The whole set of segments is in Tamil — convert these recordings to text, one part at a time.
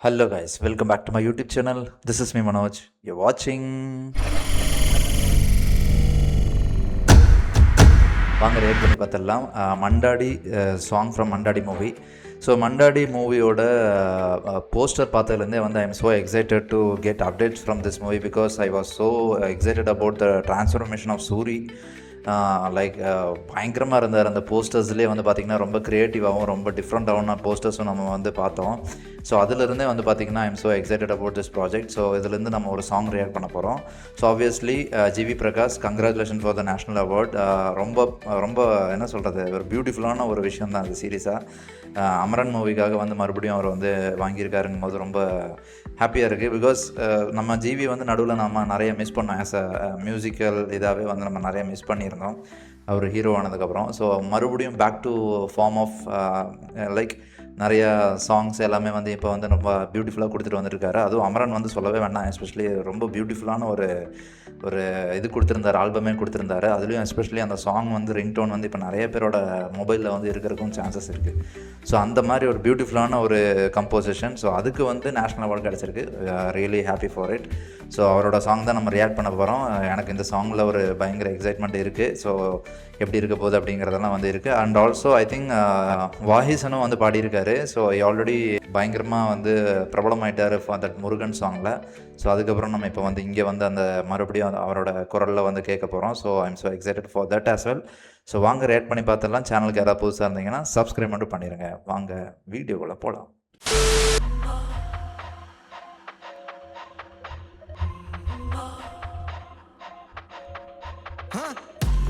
Hello guys, welcome back to my YouTube channel. This is me Manoj. You're watching. வாங்க ரேட் பண்ணி பார்த்துடலாம். Mandaadi song from Mandaadi movie. So Mandaadi மூவியோட போஸ்டர் பார்த்ததுலேருந்தே வந்து I am so excited to get updates from this movie because I was so excited about the transformation of Soori. Like பயங்கரமாக இருந்தார். அந்த போஸ்டர்ஸ்லேயே வந்து பார்த்திங்கன்னா ரொம்ப க்ரியேட்டிவாகவும் ரொம்ப டிஃப்ரெண்ட்டாகவும் போஸ்டர்ஸும் நம்ம வந்து பார்த்தோம். ஸோ அதிலிருந்தே வந்து பார்த்திங்கன்னா I am so excited about this project. So இதுலேருந்து நம்ம ஒரு சாங் ரியாக்ட் பண்ண போகிறோம். So obviously GV Prakash, congratulation for the national award. ரொம்ப ரொம்ப என்ன சொல்கிறது, ஒரு பியூட்டிஃபுல்லான ஒரு விஷயம் தான் அது சீரியஸாக. அமரன் மூவிக்காக வந்து மறுபடியும் அவர் வந்து வாங்கியிருக்காருங்கும் போது ரொம்ப ஹாப்பியாக இருக்குது. பிகாஸ் நம்ம ஜிவி வந்து நடுவில் நம்ம நிறைய மிஸ் பண்ணோம். ஆஸ் அ மியூசிக்கல் இதாகவே வந்து நம்ம நிறைய மிஸ் பண்ணியிருந்தோம் அவர் ஹீரோ ஆனதுக்கப்புறம். ஸோ மறுபடியும் back to form of like நிறையா சாங்ஸ் எல்லாமே வந்து இப்போ வந்து ரொம்ப பியூட்டிஃபுல்லாக கொடுத்துட்டு வந்துருக்காரு. அதுவும் அமரன் வந்து சொல்லவே வேண்டாம். எஸ்பெஷலி ரொம்ப பியூட்டிஃபுல்லான ஒரு இது கொடுத்துருந்தார், ஆல்பமே கொடுத்துருந்தாரு. அதுலேயும் எஸ்பெஷலி அந்த சாங் வந்து ரிங்டோன் வந்து இப்போ நிறைய பேரோட மொபைலில் வந்து இருக்கிறதுக்கும் சான்சஸ் இருக்குது. ஸோ அந்த மாதிரி ஒரு பியூட்டிஃபுல்லான ஒரு கம்போசிஷன். ஸோ அதுக்கு வந்து நேஷ்னல் அவார்டு கிடச்சிருக்கு. Really happy for it. So அவரோட சாங் தான் நம்ம ரியாக்ட் பண்ண போகிறோம். எனக்கு இந்த சாங்கில் ஒரு பயங்கர எக்ஸைட்மெண்ட் இருக்குது. ஸோ எப்படி இருக்க போகுது அப்படிங்கிறதெல்லாம் வந்து இருக்குது. அண்ட் ஆல்சோ ஐ திங்க் வாஹிசனும் வந்து பாடியிருக்காரு. ஸோ ஆல்ரெடி பயங்கரமாக வந்து பிரபலமாயிட்டார் ஃபார் தட் முருகன் சாங்கில். ஸோ அதுக்கப்புறம் நம்ம இப்போ வந்து இங்கே வந்து அந்த மறுபடியும் அவரோட குரலில் வந்து கேட்க போகிறோம். So I am so excited for that as well. So வாங்க ரேட் பண்ணி பார்த்துடலாம். சேனலுக்கு யாராவது புதுசாக இருந்தீங்கன்னா சப்ஸ்கிரைப் மட்டும் பண்ணிடுங்க. வாங்க வீடியோக்குள்ளே போகலாம்.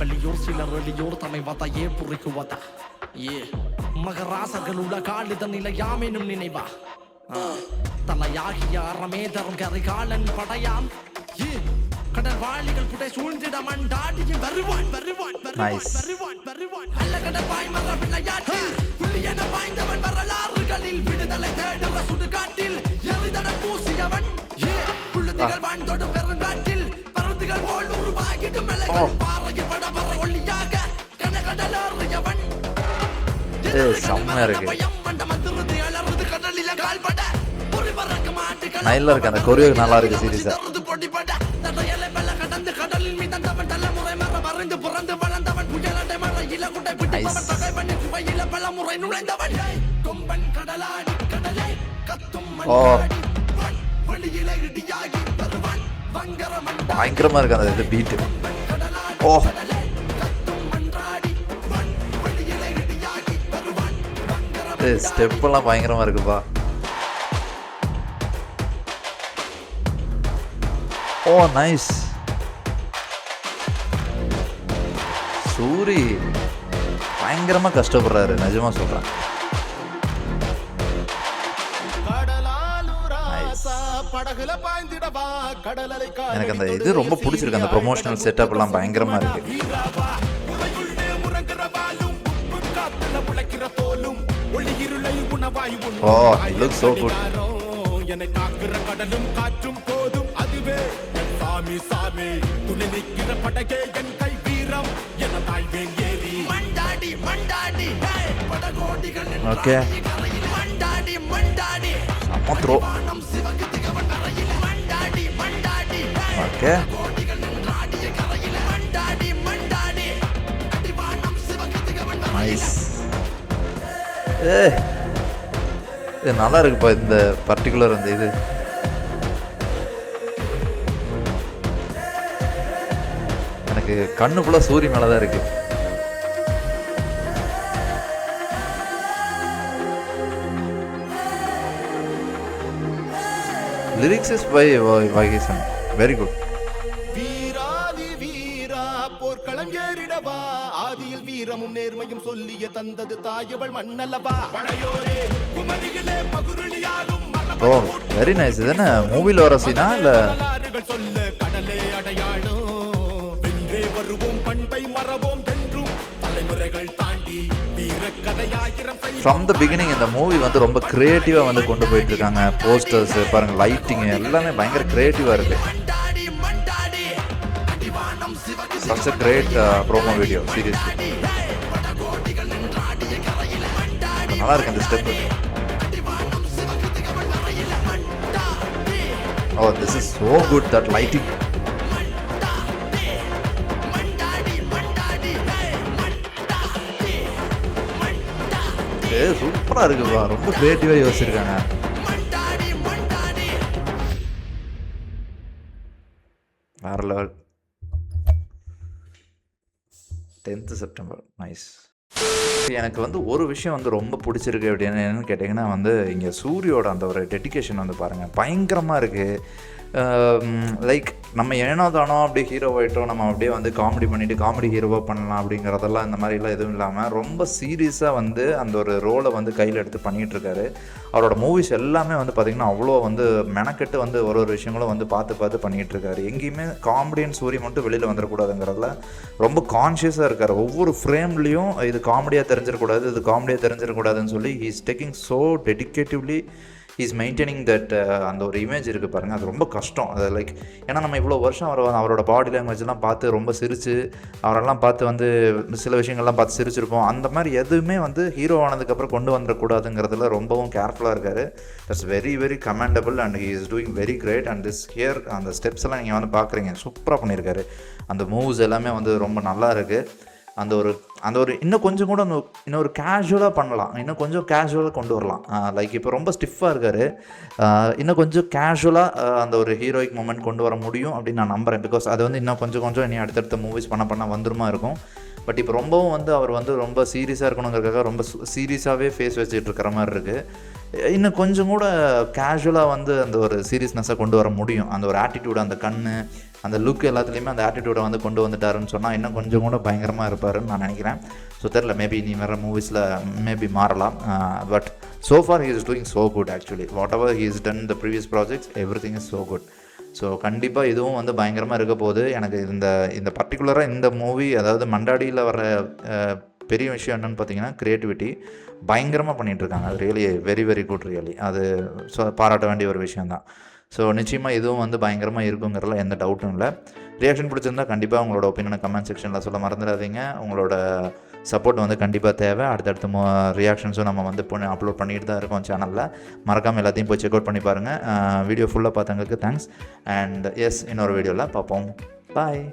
வெளியூர் சிலர் வெளியூர் தன்னை வாத்தாயே புரிக்குவதா மகராசர்களுள்ள காலித நிலையாமெனும் நினைவா தலையாகிய அறமே தரும் கரிகாலன் படையாம் கடல் வாளிகள் புடை சூழ்ந்திட மண்டாடிய வருவான் வருவான் வருவான் வருவான் அல்ல கடல் பாய்மர விளையாட்டு புள்ளியன பாய்ந்தவன் வரலாறுகளில் விடுதலை தேடுவ சுடுகாட்டில் எரிதட பூசியவன் புள்ளுதிகள் வாழ்ந்தோடு பெருங்காட்டில் பருந்துகள் போல் உருவாகிட்டு மலைகள் பாறையில் படபர ஒளியாக கனகடலாறியவன் செம்மையாக இருக்கு. நல்லா இருக்கு. அந்த கொரியோ நல்லா இருக்கு சீரியஸா. பயங்கரமா இருக்கு அந்த இது பீட்டு. ஓ ஸ்டெப்பெல்லாம் பயங்கரமாக இருக்குப்பா. ஓ நைஸ். சூரி பயங்கரமாக கஷ்டப்படுறாரு, நிஜமாக சொல்கிறேன். எனக்கு அந்த இது ரொம்ப பிடிச்சிருக்கு. அந்த ப்ரொமோஷனல் செட்டப் எல்லாம் பயங்கரமாக இருக்கு. Oh, it looks so good. Okay. Sama throw. Okay. Nice. இது நல்லா இருக்குப்பா இந்த பர்டிகுலர் அந்த இது. எனக்கு கண்ணு ஃபுல்லாக சூரிய மேலே தான் இருக்கு. Lyrics is by Vagisan. Very good. போர்க்களம் ஏறிடவா ஆதியில் வீரமும் நேர்மையும் சொல்லிய தந்தது தாயவள் மண்ணல்லவா படையோரே குமரியிலே பகுருளியாலும். ஓ வெரி நைஸ். இது என்ன மூவில வர சீனா இல்ல? சொல்ல கடலே அடையாளம் வென்றே வருவோம் பண்பை மறவோம் என்றும் தலைமுறைகள் தாண்டி வீரக்கதையாயிரம். ஃப்ரம் த பிகினிங் இந்த மூவி வந்து ரொம்ப கிரியேட்டிவாக வந்து கொண்டு போயிட்டு இருக்காங்க. போஸ்டர்ஸ் பாருங்க, லைட்டிங் எல்லாமே பயங்கர கிரியேட்டிவாக இருக்கு. Such a great promo video, seriously. நல்லா இருக்கு அந்த step. Oh, this is so good, that lighting. சூப்பராக இருக்குப்பா, ரொம்ப கிரியேட்டிவாக யோசிச்சிருக்காங்க. வேற லெவல். 10th September, nice. எனக்கு வந்து ஒரு விஷயம் வந்து ரொம்ப பிடிச்சிருக்கு அப்படின்னு என்னென்னு கேட்டிங்கன்னா வந்து இங்கே சூரியோட அந்த ஒரு டெடிக்கேஷன் வந்து பாருங்கள், பயங்கரமாக இருக்குது. லைக் நம்ம ஏனோ தானோ அப்படியே ஹீரோ ஆகிட்டோம், நம்ம அப்படியே வந்து காமெடி பண்ணிவிட்டு காமெடி ஹீரோவாக பண்ணலாம் அப்படிங்கிறதெல்லாம் இந்த மாதிரிலாம் எதுவும் இல்லாமல் ரொம்ப சீரியஸாக வந்து அந்த ஒரு ரோலை வந்து கையில் எடுத்து பண்ணிகிட்ருக்காரு. அவரோட மூவிஸ் எல்லாமே வந்து பார்த்திங்கன்னா அவ்வளோ வந்து மெனக்கெட்டு வந்து ஒரு விஷயங்களும் வந்து பார்த்து பண்ணிகிட்ருக்காரு. எங்கேயுமே காமெடியன் சூரிய மட்டும் வெளியில் வந்துடக்கூடாதுங்கிறதுல ரொம்ப கான்ஷியஸாக இருக்கார். ஒவ்வொரு ஃப்ரேம்லேயும் இது காமெடியாக தெரிஞ்சிடக்கூடாது, இது காமெடியாக தெரிஞ்சிடக்கூடாதுன்னு சொல்லி he is taking so dedicatively is maintaining that அந்த ஒரு இமேஜ் இருக்குது பாருங்கள். அது ரொம்ப கஷ்டம். அது லைக் ஏன்னா நம்ம இவ்வளோ வருஷம் அவரோட பாடி லாங்குவேஜ்லாம் பார்த்து ரொம்ப சிரித்து அவரெல்லாம் பார்த்து வந்து சில விஷயங்கள்லாம் பார்த்து சிரிச்சிருப்போம். அந்த மாதிரி எதுவுமே வந்து ஹீரோ ஆனதுக்கப்புறம் கொண்டு வந்துடக்கூடாதுங்கிறதுல ரொம்பவும் கேர்ஃபுல்லாக இருக்கார். That's very very commendable and he is doing very great. And this here அந்த ஸ்டெப்ஸ் எல்லாம் நீங்கள் வந்து பார்க்குறீங்க, சூப்பராக பண்ணியிருக்காரு. அந்த மூவ்ஸ் எல்லாமே வந்து ரொம்ப நல்லா இருக்குது. அந்த ஒரு இன்னும் கொஞ்சம் கூட இன்னொரு கேஷுவலாக பண்ணலாம், இன்னும் கொஞ்சம் கேஷுவலாக கொண்டு வரலாம். லைக் இப்போ ரொம்ப ஸ்டிஃபாக இருக்கார், இன்னும் கொஞ்சம் கேஷுவலாக அந்த ஒரு ஹீரோயிக் மூமெண்ட் கொண்டு வர முடியும் அப்படின்னு நான் நம்புகிறேன். பிகாஸ் அது வந்து இன்னும் கொஞ்சம் இனி அடுத்தடுத்த மூவிஸ் பண்ண வந்துருமா இருக்கும். பட் இப்போ ரொம்பவும் வந்து அவர் வந்து ரொம்ப சீரியஸாக இருக்கணுங்கிறதுக்காக ரொம்ப சீரியஸாகவே ஃபேஸ் வச்சுட்டு இருக்கிற மாதிரி இருக்குது. இன்னும் கொஞ்சம் கூட கேஷுவலாக வந்து அந்த ஒரு சீரியஸ்னஸை கொண்டு வர முடியும். அந்த ஒரு ஆட்டிடியூட், அந்த கண், அந்த லுக் எல்லாத்துலேயுமே அந்த ஆட்டிடியூடை வந்து கொண்டு வந்துட்டாருன்னு சொன்னால் இன்னும் கொஞ்சம் கூட பயங்கரமாக இருப்பாருன்னு நான் நினைக்கிறேன். ஸோ தெரில, மேபி நீ வேறு மூவிஸில் மேபி மாறலாம். But so for he is doing so good actually. What ever he is done the previous projects, every thing is so good. So கண்டிப்பாக இதுவும் வந்து பயங்கரமாக இருக்க போகுது. எனக்கு இந்த பர்டிகுலராக இந்த மூவி, அதாவது மண்டாடியில் வர பெரிய விஷயம் என்னென்னு பார்த்தீங்கன்னா க்ரியேட்டிவிட்டி பயங்கரமாக பண்ணிகிட்ருக்காங்க. அது really very very good, really அது பாராட்ட வேண்டிய ஒரு விஷயந்தான். ஸோ நிச்சயமாக இதுவும் வந்து பயங்கரமாக இருக்குங்கிறதுல எந்த டவுட்டும் இல்லை. ரியாக்ஷன் பிடிச்சிருந்தா கண்டிப்பாக உங்களோட ஒப்பீனியனை கமெண்ட் செக்ஷனில் சொல்ல மறந்துடாதீங்க. உங்களோட சப்போர்ட் வந்து கண்டிப்பாக தேவை. அடுத்தடுத்த ரியாக்ஷன்ஸும் நம்ம வந்து அப்லோட் பண்ணிட்டு தான் இருக்கோம் சேனலில். மறக்காமல் எல்லாத்தையும் போய் செக் அவுட் பண்ணி பாருங்கள். வீடியோ ஃபுல்லாக பார்த்தவங்களுக்கு தேங்க்ஸ். அண்ட் எஸ், இன்னொரு வீடியோவில் பார்ப்போம். பாய்.